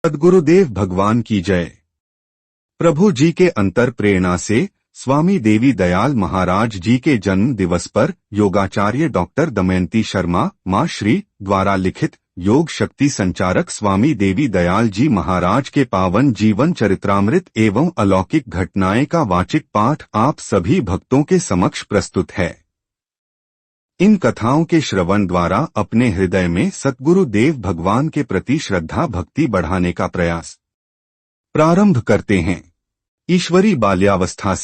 सद्गुरुदेव भगवान की जय। प्रभु जी के अंतर प्रेरणा से स्वामी देवी दयाल महाराज जी के जन्म दिवस पर योगाचार्य डॉक्टर दमयंती शर्मा मां श्री द्वारा लिखित योग शक्ति संचारक स्वामी देवी दयाल जी महाराज के पावन जीवन चरित्रामृत एवं अलौकिक घटनाएं का वाचिक पाठ आप सभी भक्तों के समक्ष प्रस्तुत है। इन कथाओं के श्रवण द्वारा अपने हृदय में सद्गुरु देव भगवान के प्रति श्रद्धा भक्ति बढ़ाने का प्रयास प्रारंभ करते हैं। ईश्वरी बाल्यावस्था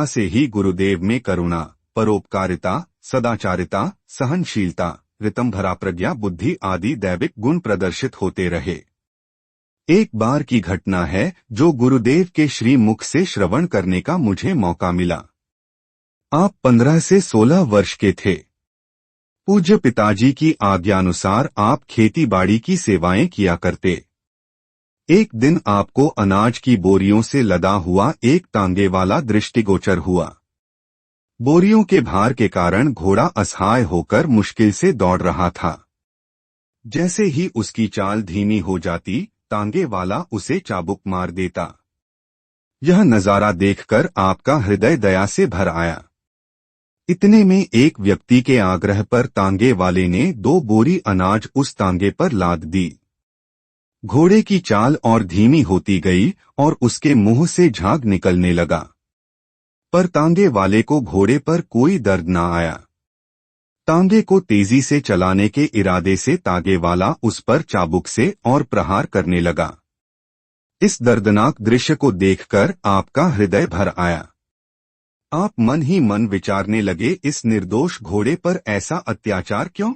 से ही गुरुदेव में करुणा, परोपकारिता, सदाचारिता, सहनशीलता, ऋतंभरा प्रज्ञा, बुद्धि आदि दैविक गुण प्रदर्शित होते रहे। एक बार की घटना है जो गुरुदेव के श्री मुख से श्रवण करने का मुझे मौका मिला। आप 15 से 16 वर्ष के थे। पूज्य पिताजी की आज्ञानुसार आप खेती बाड़ी की सेवाएं किया करते। एक दिन आपको अनाज की बोरियों से लदा हुआ एक तांगे वाला दृष्टिगोचर हुआ। बोरियों के भार के कारण घोड़ा असहाय होकर मुश्किल से दौड़ रहा था। जैसे ही उसकी चाल धीमी हो जाती, तांगे वाला उसे चाबुक मार देता। यह नजारा देखकर आपका हृदय दया से भर आया। इतने में एक व्यक्ति के आग्रह पर तांगे वाले ने 2 बोरी अनाज उस तांगे पर लाद दी। घोड़े की चाल और धीमी होती गई और उसके मुंह से झाग निकलने लगा, पर तांगे वाले को घोड़े पर कोई दर्द न आया। तांगे को तेजी से चलाने के इरादे से तांगे वाला उस पर चाबुक से और प्रहार करने लगा। इस दर्दनाक दृश्य को देखकर आपका हृदय भर आया। आप मन ही मन विचारने लगे, इस निर्दोष घोड़े पर ऐसा अत्याचार क्यों?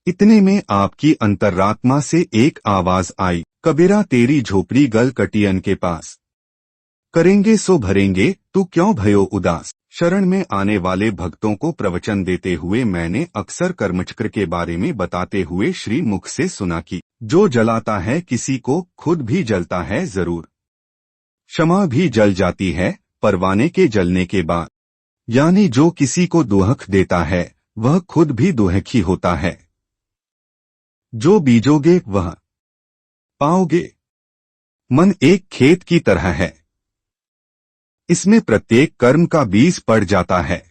इतने में आपकी अंतरात्मा से एक आवाज आई, कबीरा तेरी झोपड़ी गल कटियन के पास, करेंगे सो भरेंगे, तू क्यों भयो उदास। शरण में आने वाले भक्तों को प्रवचन देते हुए मैंने अक्सर कर्मचक्र के बारे में बताते हुए श्री मुख से सुना कि जो जलाता है किसी को खुद भी जलता है जरूर। क्षमा भी जल जाती है परवाने के जलने के बाद, यानी जो किसी को दुहक देता है वह खुद भी दुहखी होता है। जो बीजोगे वह पाओगे। मन एक खेत की तरह है, इसमें प्रत्येक कर्म का बीज पड़ जाता है।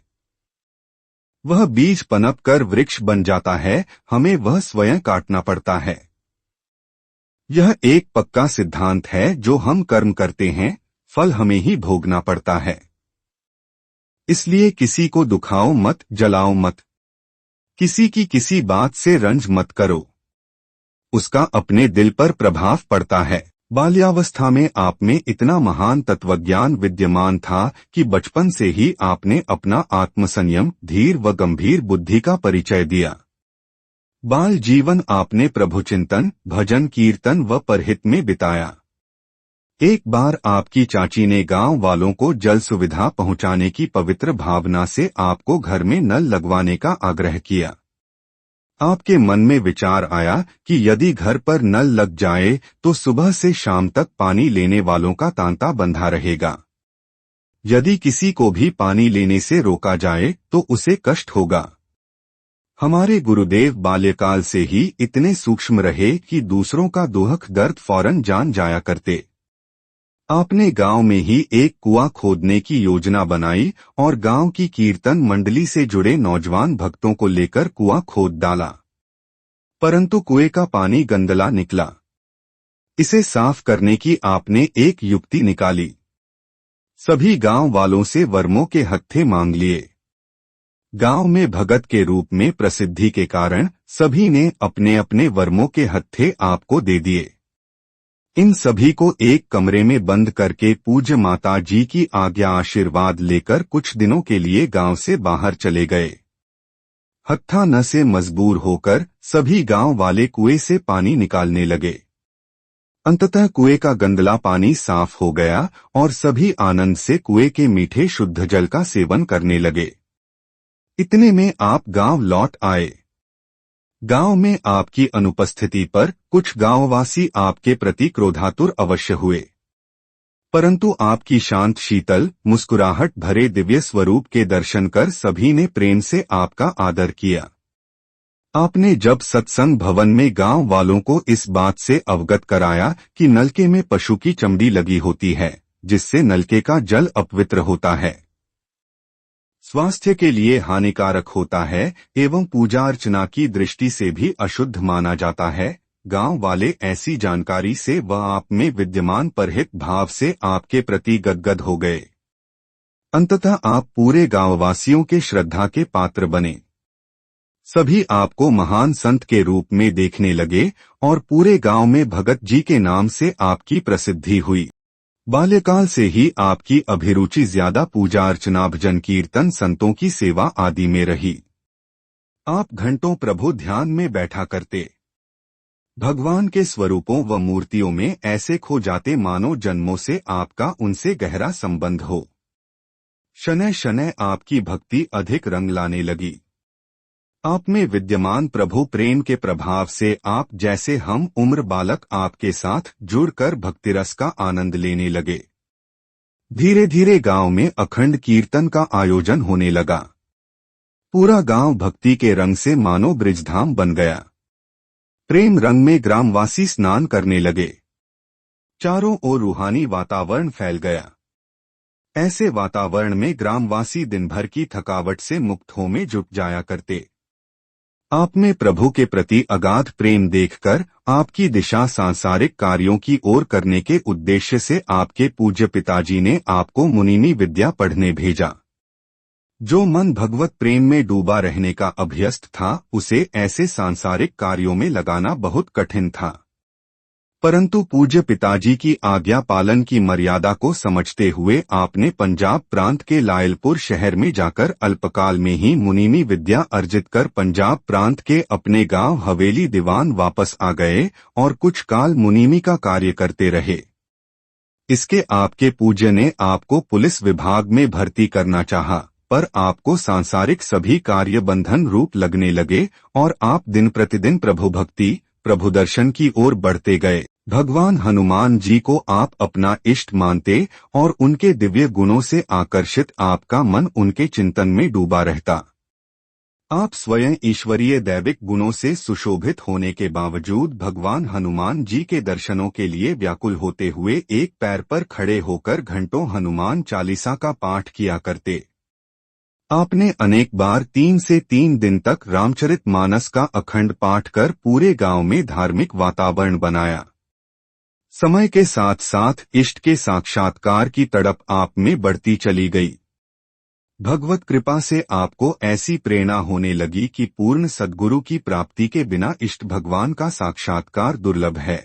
वह बीज पनप कर वृक्ष बन जाता है, हमें वह स्वयं काटना पड़ता है। यह एक पक्का सिद्धांत है, जो हम कर्म करते हैं फल हमें ही भोगना पड़ता है। इसलिए किसी को दुखाओ मत, जलाओ मत, किसी की किसी बात से रंज मत करो, उसका अपने दिल पर प्रभाव पड़ता है। बाल्यावस्था में आप में इतना महान तत्वज्ञान विद्यमान था कि बचपन से ही आपने अपना आत्मसंयम, धीर व गंभीर बुद्धि का परिचय दिया। बाल जीवन आपने प्रभुचिंतन, भजन, कीर्तन व परहित में बिताया। एक बार आपकी चाची ने गांव वालों को जल सुविधा पहुंचाने की पवित्र भावना से आपको घर में नल लगवाने का आग्रह किया। आपके मन में विचार आया कि यदि घर पर नल लग जाए तो सुबह से शाम तक पानी लेने वालों का तांता बंधा रहेगा। यदि किसी को भी पानी लेने से रोका जाए तो उसे कष्ट होगा। हमारे गुरुदेव बाल्यकाल से ही इतने सूक्ष्म रहे कि दूसरों का दुख दर्द फौरन जान जाया करते। आपने गांव में ही एक कुआं खोदने की योजना बनाई और गांव की कीर्तन मंडली से जुड़े नौजवान भक्तों को लेकर कुआं खोद डाला, परंतु कुएं का पानी गंदला निकला। इसे साफ करने की आपने एक युक्ति निकाली। सभी गांव वालों से वर्मों के हत्थे मांग लिए। गांव में भगत के रूप में प्रसिद्धि के कारण सभी ने अपने अपने वर्मों के हत्थे आपको दे दिए। इन सभी को एक कमरे में बंद करके पूज्य माता जी की आज्ञा आशीर्वाद लेकर कुछ दिनों के लिए गांव से बाहर चले गए। हत्था न से मजबूर होकर सभी गांव वाले कुएं से पानी निकालने लगे। अंततः कुएं का गंदला पानी साफ हो गया और सभी आनंद से कुएं के मीठे शुद्ध जल का सेवन करने लगे। इतने में आप गांव लौट आए। गांव में आपकी अनुपस्थिति पर कुछ गांववासी आपके प्रति क्रोधातुर अवश्य हुए, परंतु आपकी शांत शीतल मुस्कुराहट भरे दिव्य स्वरूप के दर्शन कर सभी ने प्रेम से आपका आदर किया। आपने जब सत्संग भवन में गांव वालों को इस बात से अवगत कराया कि नलके में पशु की चमड़ी लगी होती है, जिससे नलके का जल अपवित्र होता है, स्वास्थ्य के लिए हानिकारक होता है एवं पूजा अर्चना की दृष्टि से भी अशुद्ध माना जाता है, गांव वाले ऐसी जानकारी से व आप में विद्यमान परहित भाव से आपके प्रति गदगद हो गए। अंततः आप पूरे गांववासियों के श्रद्धा के पात्र बने। सभी आपको महान संत के रूप में देखने लगे और पूरे गांव में भगत जी के नाम से आपकी प्रसिद्धि हुई। बाल्यकाल से ही आपकी अभिरुचि ज्यादा पूजा अर्चना भजन कीर्तन संतों की सेवा आदि में रही। आप घंटों प्रभु ध्यान में बैठा करते, भगवान के स्वरूपों व मूर्तियों में ऐसे खो जाते मानो जन्मों से आपका उनसे गहरा संबंध हो। शनय शनय आपकी भक्ति अधिक रंग लाने लगी। आप में विद्यमान प्रभु प्रेम के प्रभाव से आप जैसे हम उम्र बालक आपके साथ जुड़कर भक्तिरस का आनंद लेने लगे। धीरे धीरे गांव में अखंड कीर्तन का आयोजन होने लगा। पूरा गांव भक्ति के रंग से मानो ब्रिजधाम बन गया। प्रेम रंग में ग्रामवासी स्नान करने लगे। चारों ओर रूहानी वातावरण फैल गया। ऐसे वातावरण में ग्रामवासी दिन भर की थकावट से मुक्त हो में जुट जाया करते। आप में प्रभु के प्रति अगाध प्रेम देखकर आपकी दिशा सांसारिक कार्यों की ओर करने के उद्देश्य से आपके पूज्य पिताजी ने आपको मुनीमी विद्या पढ़ने भेजा। जो मन भगवत प्रेम में डूबा रहने का अभ्यस्त था, उसे ऐसे सांसारिक कार्यों में लगाना बहुत कठिन था, परंतु पूज्य पिताजी की आज्ञा पालन की मर्यादा को समझते हुए आपने पंजाब प्रांत के लायलपुर शहर में जाकर अल्पकाल में ही मुनीमी विद्या अर्जित कर पंजाब प्रांत के अपने गांव हवेली दीवान वापस आ गए और कुछ काल मुनीमी का कार्य करते रहे। इसके आपके पूज्य ने आपको पुलिस विभाग में भर्ती करना चाहा, पर आपको सांसारिक सभी कार्य बंधन रूप लगने लगे और आप दिन प्रतिदिन प्रभु भक्ति प्रभु दर्शन की ओर बढ़ते गए। भगवान हनुमान जी को आप अपना इष्ट मानते और उनके दिव्य गुणों से आकर्षित आपका मन उनके चिंतन में डूबा रहता। आप स्वयं ईश्वरीय दैविक गुणों से सुशोभित होने के बावजूद भगवान हनुमान जी के दर्शनों के लिए व्याकुल होते हुए एक पैर पर खड़े होकर घंटों हनुमान चालीसा का पाठ किया करते। आपने अनेक बार 3 से 3 दिन तक रामचरितमानस का अखंड पाठ कर पूरे गांव में धार्मिक वातावरण बनाया। समय के साथ साथ इष्ट के साक्षात्कार की तड़प आप में बढ़ती चली गई। भगवत कृपा से आपको ऐसी प्रेरणा होने लगी कि पूर्ण सद्गुरु की प्राप्ति के बिना इष्ट भगवान का साक्षात्कार दुर्लभ है।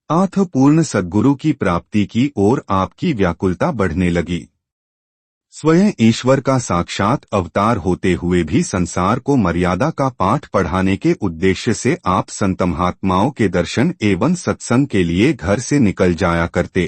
अतः पूर्ण सद्गुरु की प्राप्ति की ओर आपकी व्याकुलता बढ़ने लगी। स्वयं ईश्वर का साक्षात अवतार होते हुए भी संसार को मर्यादा का पाठ पढ़ाने के उद्देश्य से आप संत महात्माओं के दर्शन एवं सत्संग के लिए घर से निकल जाया करते।